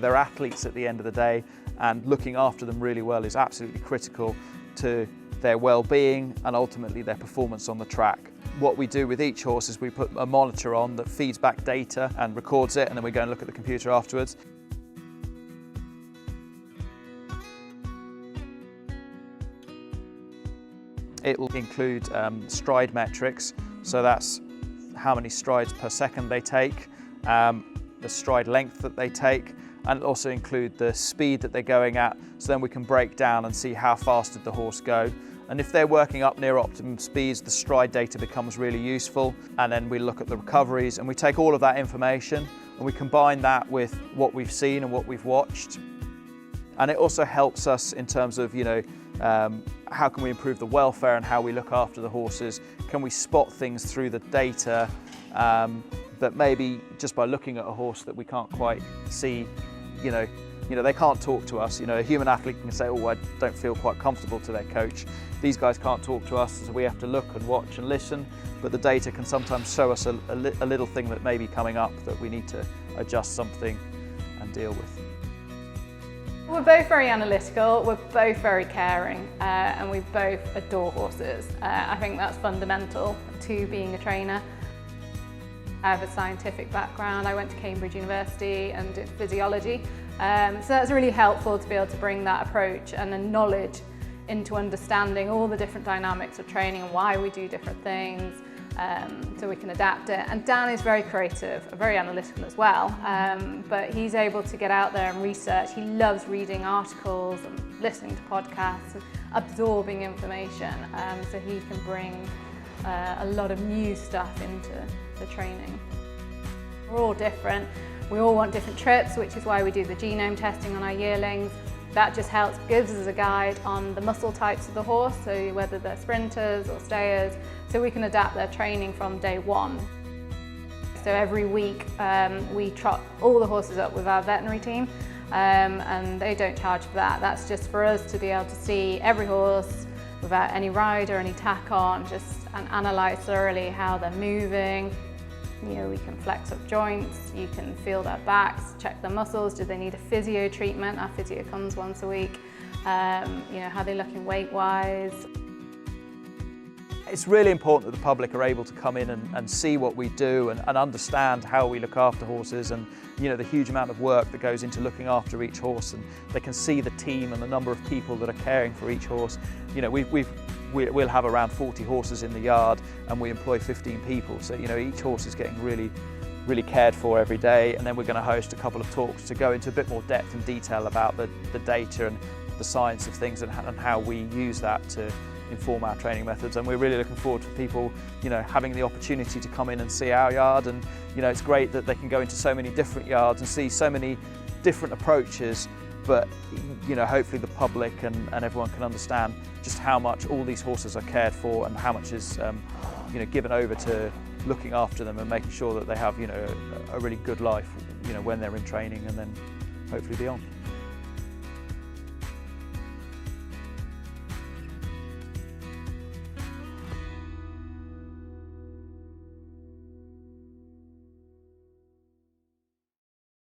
They're athletes at the end of the day, and looking after them really well is absolutely critical to their well-being and ultimately their performance on the track. What we do with each horse is we put a monitor on that feeds back data and records it, and then we go and look at the computer afterwards. It will include stride metrics, so that's how many strides per second they take, the stride length that they take, and it'll also include the speed that they're going at, so then we can break down and see how fast did the horse go. And if they're working up near optimum speeds, the stride data becomes really useful, and then we look at the recoveries and we take all of that information and we combine that with what we've seen and what we've watched. And it also helps us in terms of, how can we improve the welfare and how we look after the horses? Can we spot things through the data that maybe just by looking at a horse that we can't quite see, they can't talk to us. A human athlete can say, oh, I don't feel quite comfortable to their coach. These guys can't talk to us, so we have to look and watch and listen, but the data can sometimes show us a little thing that may be coming up that we need to adjust something and deal with. We're both very analytical, we're both very caring, and we both adore horses. I think that's fundamental to being a trainer. I have a scientific background. I went to Cambridge University and did physiology, so that's really helpful to be able to bring that approach and the knowledge into understanding all the different dynamics of training and why we do different things, so we can adapt it. And Dan is very creative, very analytical as well, but he's able to get out there and research. He loves reading articles and listening to podcasts and absorbing information, so he can bring a lot of new stuff into the training. We're all different. We all want different trips, which is why we do the genome testing on our yearlings. That just helps, gives us a guide on the muscle types of the horse, so whether they're sprinters or stayers, so we can adapt their training from day one. So every week we trot all the horses up with our veterinary team, and they don't charge for that. That's just for us to be able to see every horse without any ride or any tack on, and analyse thoroughly how they're moving. We can flex up joints, you can feel their backs, check their muscles, do they need a physio treatment? Our physio comes once a week. How they looking weight-wise. It's really important that the public are able to come in and see what we do and understand how we look after horses, and the huge amount of work that goes into looking after each horse, and they can see the team and the number of people that are caring for each horse. We'll have around 40 horses in the yard and we employ 15 people, so each horse is getting really cared for every day. And then we're going to host a couple of talks to go into a bit more depth and detail about the data and the science of things and how we use that to inform our training methods. And we're really looking forward to people having the opportunity to come in and see our yard, and it's great that they can go into so many different yards and see so many different approaches, but hopefully the public and everyone can understand just how much all these horses are cared for and how much is given over to looking after them and making sure that they have a really good life when they're in training and then hopefully beyond.